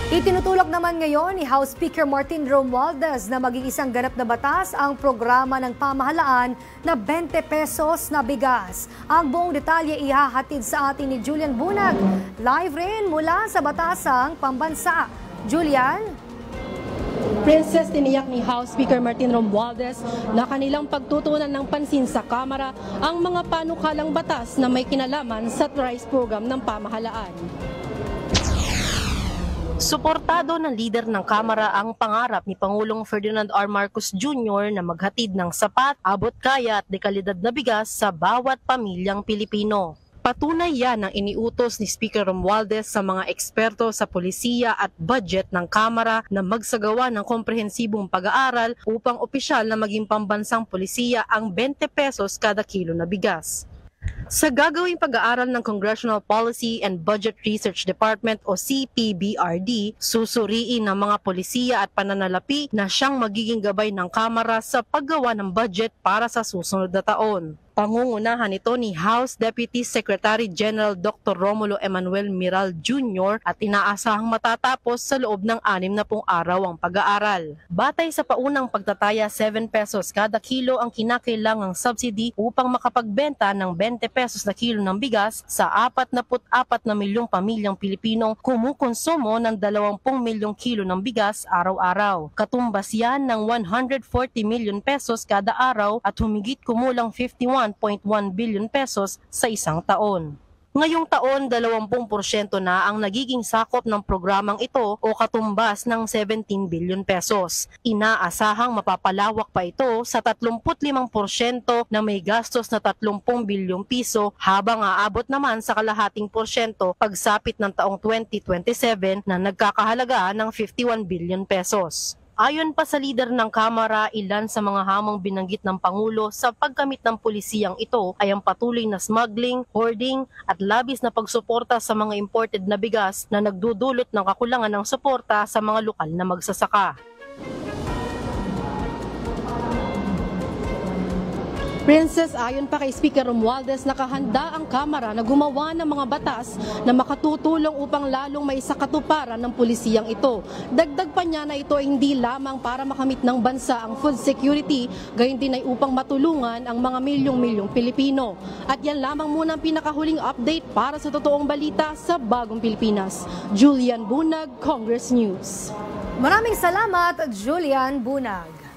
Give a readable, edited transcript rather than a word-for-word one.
Itinutulak naman ngayon ni House Speaker Martin Romualdez na maging isang ganap na batas ang programa ng pamahalaan na 20 pesos na bigas. Ang buong detalye ihahatid sa atin ni Julian Bunag. Live rin mula sa Batasang Pambansa. Julian? Princess, tiniyak ni House Speaker Martin Romualdez na kanilang pagtutuunan ng pansin sa Kamara ang mga panukalang batas na may kinalaman sa TRICE program ng pamahalaan. Suportado ng lider ng Kamara ang pangarap ni Pangulong Ferdinand R. Marcos Jr. na maghatid ng sapat, abot-kaya at dekalidad na bigas sa bawat pamilyang Pilipino. Patunay yan ang iniutos ni Speaker Romualdez sa mga eksperto sa polisiya at budget ng Kamara na magsagawa ng komprehensibong pag-aaral upang opisyal na maging pambansang polisiya ang 20 pesos kada kilo na bigas. Sa gagawing pag-aaral ng Congressional Policy and Budget Research Department o CPBRD, susuriin ng mga polisiya at pananalapi na siyang magiging gabay ng Kamara sa paggawa ng budget para sa susunod na taon. Pangungunahan ito ni House Deputy Secretary General Dr. Romulo Emanuel Miral Jr. at inaasahang matatapos sa loob ng 60 araw ang pag-aaral. Batay sa paunang pagtataya, 7 pesos kada kilo ang kinakailangang subsidy upang makapagbenta ng 20 pesos na kilo ng bigas sa 44 na milyong pamilyang Pilipinong kumukonsumo ng 20 milyong kilo ng bigas araw-araw. Katumbas yan ng 140 million pesos kada araw at humigit kumulang 51.1 billion pesos sa isang taon. Ngayong taon, 20% na ang nagiging sakop ng programang ito o katumbas ng 17 billion pesos. Inaasahang mapapalawak pa ito sa 35% na may gastos na 30 bilyong piso habang aabot naman sa kalahating porsyento pagsapit ng taong 2027 na nagkakahalaga ng 51 billion pesos. Ayon pa sa lider ng Kamara, ilan sa mga hamong binanggit ng Pangulo sa paggamit ng pulisiyang ito ay ang patuloy na smuggling, hoarding at labis na pagsuporta sa mga imported na bigas na nagdudulot ng kakulangan ng suporta sa mga lokal na magsasaka. Princess, ayon pa kay Speaker Romualdez, nakahanda ang Kamara na gumawa ng mga batas na makatutulong upang lalong maisakatuparan ng pulisiyang ito. Dagdag pa niya na ito ay hindi lamang para makamit ng bansa ang food security, gayon din ay upang matulungan ang mga milyong-milyong Pilipino. At yan lamang muna ang pinakahuling update para sa totoong balita sa Bagong Pilipinas. Julian Bunag, Congress News. Maraming salamat, Julian Bunag.